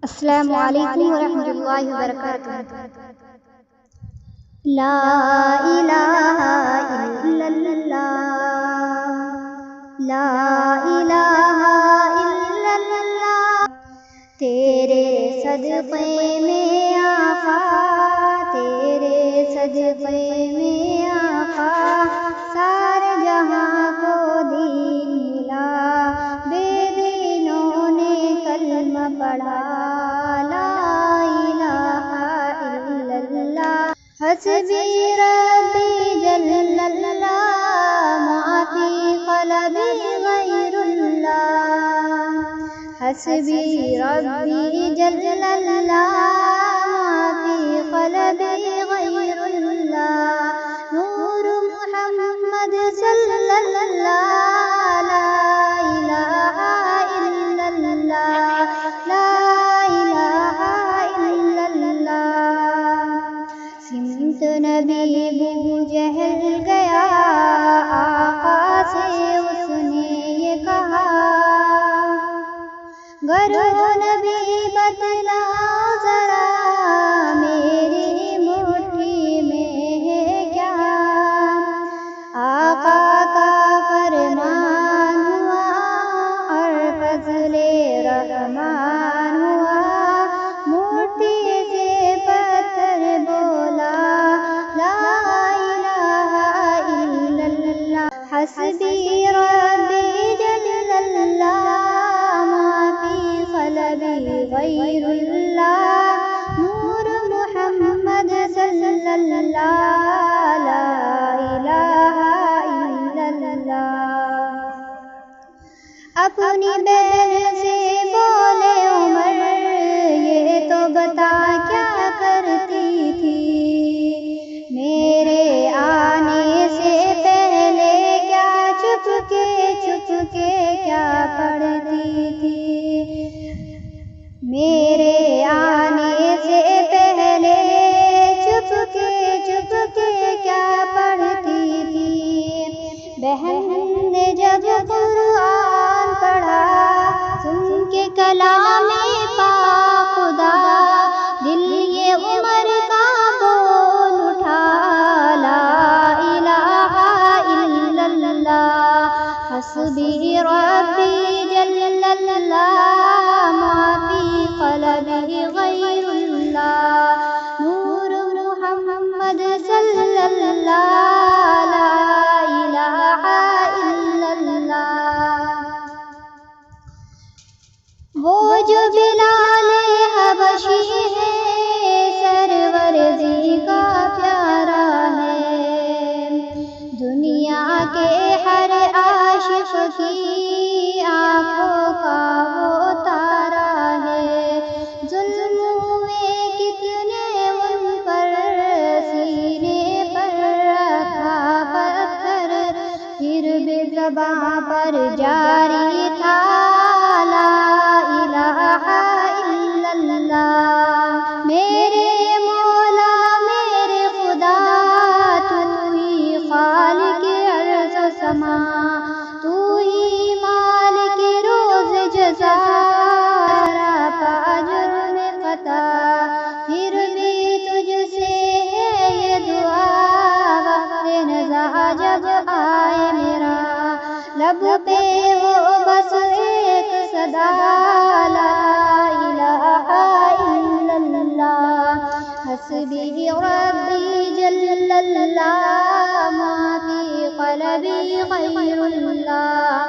السلام علیکم ورحمۃ اللہ وبرکاتہ۔ لا الہ الا اللہ، لا الہ الا اللہ، تیرے صدقے میں آقا، تیرے صدقے میں آقا، سارے جہاں کو دین ملا، بے دینوں نے کلمہ پڑھا، لا الہ الا اللہ، حسبی ربی جل اللہ، ما فی قلبی غیر اللہ، حسبی ربی جل اللہ، ما فی قلبی غیر اللہ، نور محمد صلی اللہ، لا الہ الا اللہ، لا الہ الا اللہ، سمت نبی ابو جہل گیا، آقا سے اس نے یہ کہا، گرو نبی بتلاؤ ذرا، میری مٹھی میں ہے کیا، آقا کا فرمان ہوا اور فضل رحمان ہوا، مٹھی سے پتھر بولا، لا الہ الا اللہ، حسبی ربی جل اللہ، ما فی قلبی غیر اللہ، نور محمد صلی اللہ، لا الہ الا اللہ، اپنی بہن سے بولے عمر، یہ تو بتا کیا کرتی تھی، میرے آنے سے پہلے کیا چھپ کے کیا پڑھتی تھی، میرے آنے سے پہلے چھپ کے کیا پڑھتی تھی، بہن نے جب قرآن پڑھا، سن کے کلام پاک خدا، دل یہ عمر کا بول اٹھا، لا الہ الا اللہ، حسبی ربی جل اللہ، ما فی قلبی غیر اللہ، نور محمد صلی اللہ، لا الہ الا اللہ، وہ جو بلال حبشی ہے، سرور دی کا پیارا ہے، دنیا کے ہر عاشق کی آنکھوں کا وہ تارا ہے، ظلم ہوئے کتنے ان پر، سینے پر رکھا پتھر، پھر بھی زباں پر جاری تھا، لا الہ الا اللہ، میرے مولا میرے خدا، تو ہی خالق ارض و سما، تو ہی مالک روز جزا، سراپا جرم خطا، پھر بھی تجھ سے ہے یہ دعا، وقت نزا جب آئے میرا، لب پہ ہو بس ایک صدا، لا الہ الا اللہ، حسبی ربی جل اللہ، ما فی قلبی غیر اللہ،